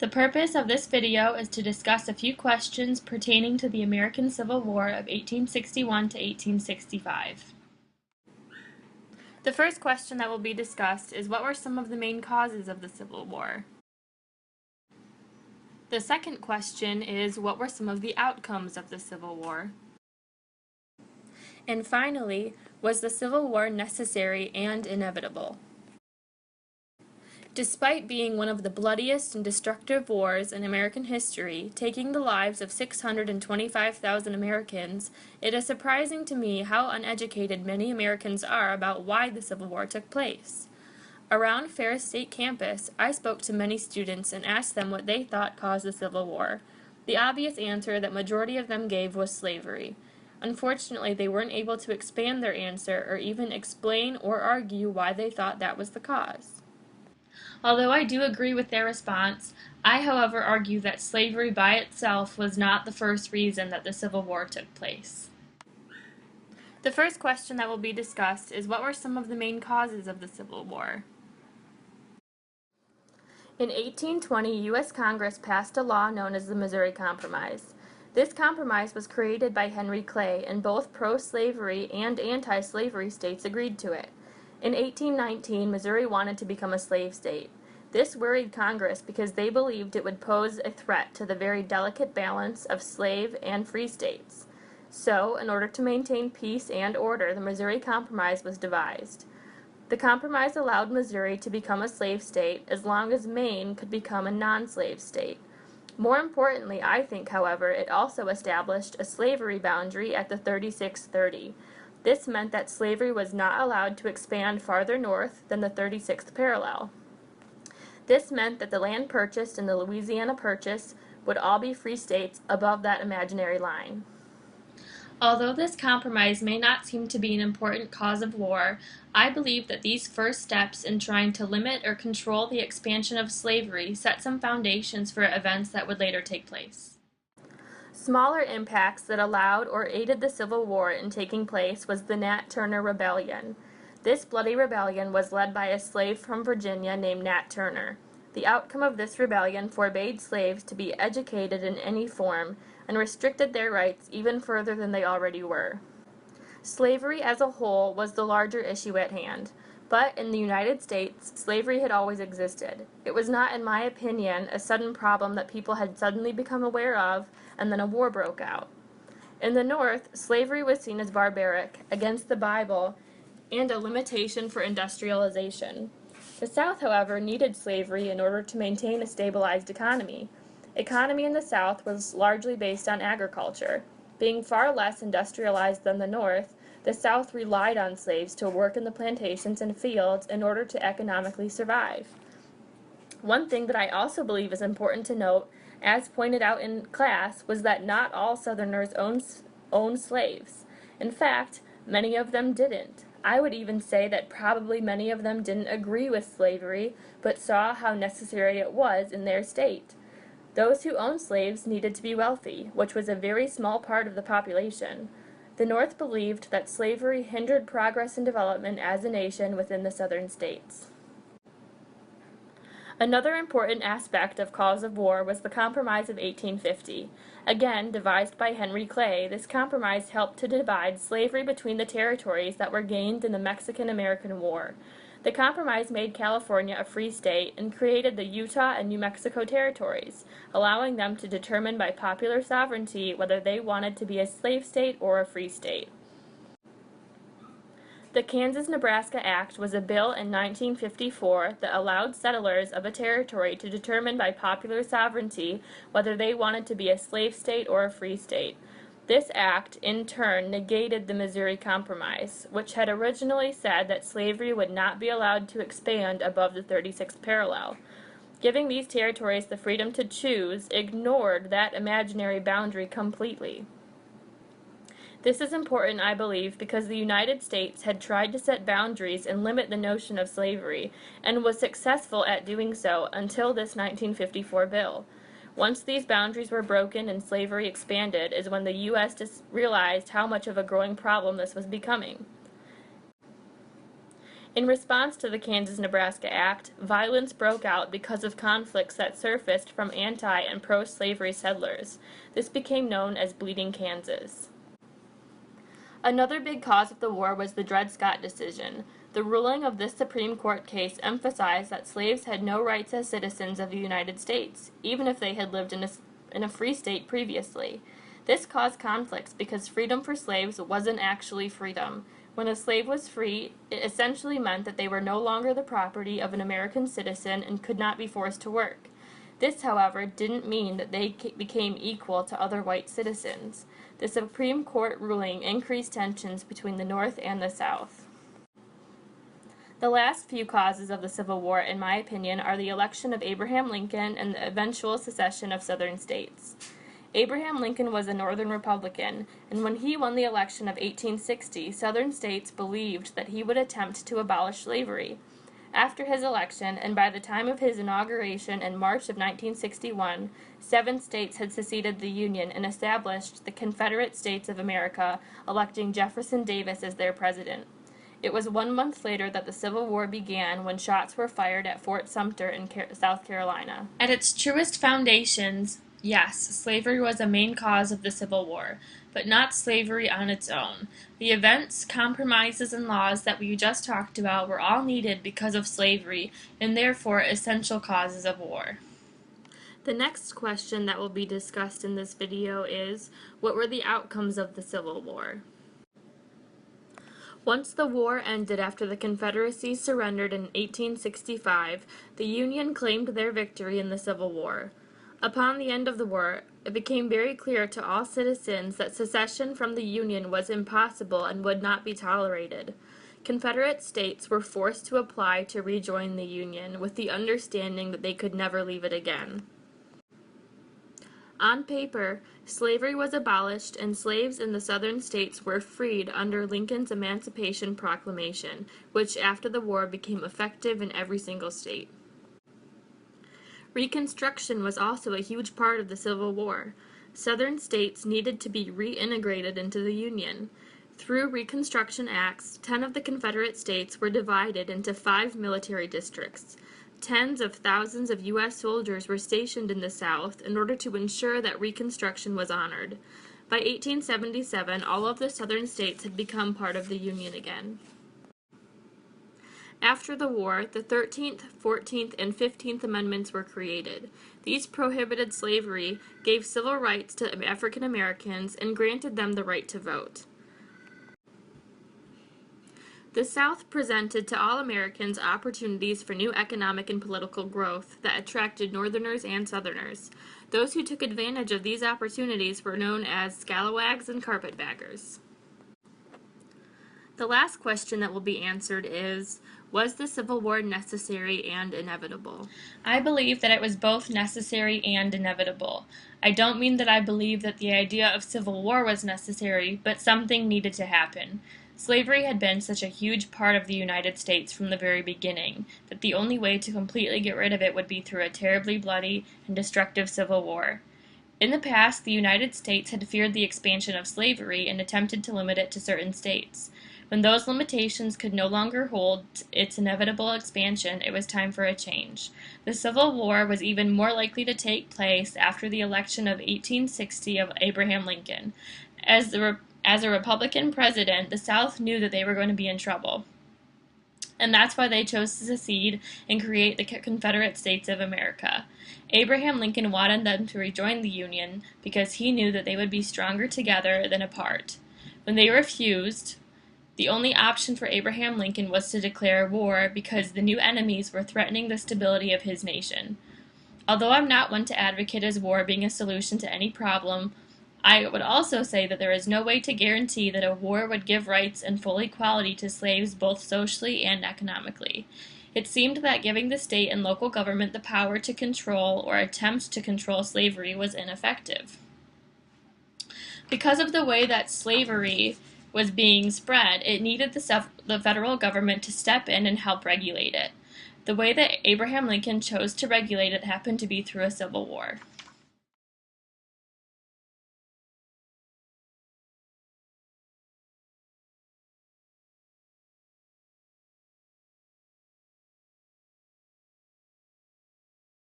The purpose of this video is to discuss a few questions pertaining to the American Civil War of 1861 to 1865. The first question that will be discussed is what were some of the main causes of the Civil War? The second question is what were some of the outcomes of the Civil War? And finally, was the Civil War necessary and inevitable? Despite being one of the bloodiest and destructive wars in American history, taking the lives of 625,000 Americans, it is surprising to me how uneducated many Americans are about why the Civil War took place. Around Ferris State campus, I spoke to many students and asked them what they thought caused the Civil War. The obvious answer that majority of them gave was slavery. Unfortunately, they weren't able to expand their answer or even explain or argue why they thought that was the cause. Although I do agree with their response, I, however, argue that slavery by itself was not the first reason that the Civil War took place. The first question that will be discussed is what were some of the main causes of the Civil War? In 1820, U.S. Congress passed a law known as the Missouri Compromise. This compromise was created by Henry Clay, and both pro-slavery and anti-slavery states agreed to it. In 1819, Missouri wanted to become a slave state. This worried Congress because they believed it would pose a threat to the very delicate balance of slave and free states. So, in order to maintain peace and order, the Missouri Compromise was devised. The compromise allowed Missouri to become a slave state as long as Maine could become a non-slave state. More importantly, I think, however, it also established a slavery boundary at the 3630. This meant that slavery was not allowed to expand farther north than the 36th parallel. This meant that the land purchased in the Louisiana Purchase would all be free states above that imaginary line. Although this compromise may not seem to be an important cause of war, I believe that these first steps in trying to limit or control the expansion of slavery set some foundations for events that would later take place. Smaller impacts that allowed or aided the Civil War in taking place was the Nat Turner Rebellion. This bloody rebellion was led by a slave from Virginia named Nat Turner. The outcome of this rebellion forbade slaves to be educated in any form and restricted their rights even further than they already were. Slavery as a whole was the larger issue at hand, but in the United States, slavery had always existed. It was not, in my opinion, a sudden problem that people had suddenly become aware of and then a war broke out. In the North, slavery was seen as barbaric, against the Bible, and a limitation for industrialization. The South, however, needed slavery in order to maintain a stabilized economy. Economy in the South was largely based on agriculture. Being far less industrialized than the North, the South relied on slaves to work in the plantations and fields in order to economically survive. One thing that I also believe is important to note, as pointed out in class, was that not all Southerners owned slaves. In fact, many of them didn't. I would even say that probably many of them didn't agree with slavery, but saw how necessary it was in their state. Those who owned slaves needed to be wealthy, which was a very small part of the population. The North believed that slavery hindered progress and development as a nation within the Southern states. Another important aspect of cause of war was the Compromise of 1850. Again, devised by Henry Clay, this compromise helped to divide slavery between the territories that were gained in the Mexican-American War. The compromise made California a free state and created the Utah and New Mexico territories, allowing them to determine by popular sovereignty whether they wanted to be a slave state or a free state. The Kansas-Nebraska Act was a bill in 1954 that allowed settlers of a territory to determine by popular sovereignty whether they wanted to be a slave state or a free state. This act, in turn, negated the Missouri Compromise, which had originally said that slavery would not be allowed to expand above the 36th parallel. Giving these territories the freedom to choose ignored that imaginary boundary completely. This is important, I believe, because the United States had tried to set boundaries and limit the notion of slavery, and was successful at doing so until this 1954 bill. Once these boundaries were broken and slavery expanded is when the U.S. realized how much of a growing problem this was becoming. In response to the Kansas-Nebraska Act, violence broke out because of conflicts that surfaced from anti- and pro-slavery settlers. This became known as Bleeding Kansas. Another big cause of the war was the Dred Scott decision. The ruling of this Supreme Court case emphasized that slaves had no rights as citizens of the United States, even if they had lived in a free state previously. This caused conflicts because freedom for slaves wasn't actually freedom. When a slave was free, it essentially meant that they were no longer the property of an American citizen and could not be forced to work. This, however, didn't mean that they became equal to other white citizens. The Supreme Court ruling increased tensions between the North and the South. The last few causes of the Civil War, in my opinion, are the election of Abraham Lincoln and the eventual secession of Southern states. Abraham Lincoln was a Northern Republican, and when he won the election of 1860, Southern states believed that he would attempt to abolish slavery. After his election, and by the time of his inauguration in March of 1961, 7 states had seceded the Union and established the Confederate States of America, electing Jefferson Davis as their president. It was 1 month later that the Civil War began when shots were fired at Fort Sumter in South Carolina. At its truest foundations, yes, slavery was a main cause of the Civil War, but not slavery on its own. The events, compromises, and laws that we just talked about were all needed because of slavery, and therefore essential causes of war. The next question that will be discussed in this video is, what were the outcomes of the Civil War? Once the war ended after the Confederacy surrendered in 1865, the Union claimed their victory in the Civil War. Upon the end of the war, it became very clear to all citizens that secession from the Union was impossible and would not be tolerated. Confederate states were forced to apply to rejoin the Union, with the understanding that they could never leave it again. On paper, slavery was abolished and slaves in the southern states were freed under Lincoln's Emancipation Proclamation, which after the war became effective in every single state. Reconstruction was also a huge part of the Civil War. Southern states needed to be reintegrated into the Union. Through Reconstruction Acts, 10 of the Confederate states were divided into 5 military districts. Tens of thousands of U.S. soldiers were stationed in the South in order to ensure that Reconstruction was honored. By 1877, all of the southern states had become part of the Union again. After the war, the 13th, 14th, and 15th Amendments were created. These prohibited slavery, gave civil rights to African Americans, and granted them the right to vote. The South presented to all Americans opportunities for new economic and political growth that attracted Northerners and Southerners. Those who took advantage of these opportunities were known as scalawags and carpetbaggers. The last question that will be answered is, was the Civil War necessary and inevitable? I believe that it was both necessary and inevitable. I don't mean that I believe that the idea of civil war was necessary, but something needed to happen. Slavery had been such a huge part of the United States from the very beginning that the only way to completely get rid of it would be through a terribly bloody and destructive civil war. In the past, the United States had feared the expansion of slavery and attempted to limit it to certain states. When those limitations could no longer hold its inevitable expansion, it was time for a change. The Civil War was even more likely to take place after the election of 1860 of Abraham Lincoln. As a Republican president, the South knew that they were going to be in trouble. And that's why they chose to secede and create the Confederate States of America. Abraham Lincoln wanted them to rejoin the Union because he knew that they would be stronger together than apart. When they refused, the only option for Abraham Lincoln was to declare war because the new enemies were threatening the stability of his nation. Although I'm not one to advocate as war being a solution to any problem, I would also say that there is no way to guarantee that a war would give rights and full equality to slaves both socially and economically. It seemed that giving the state and local government the power to control or attempt to control slavery was ineffective. Because of the way that slavery was being spread, it needed the federal government to step in and help regulate it. The way that Abraham Lincoln chose to regulate it happened to be through a civil war.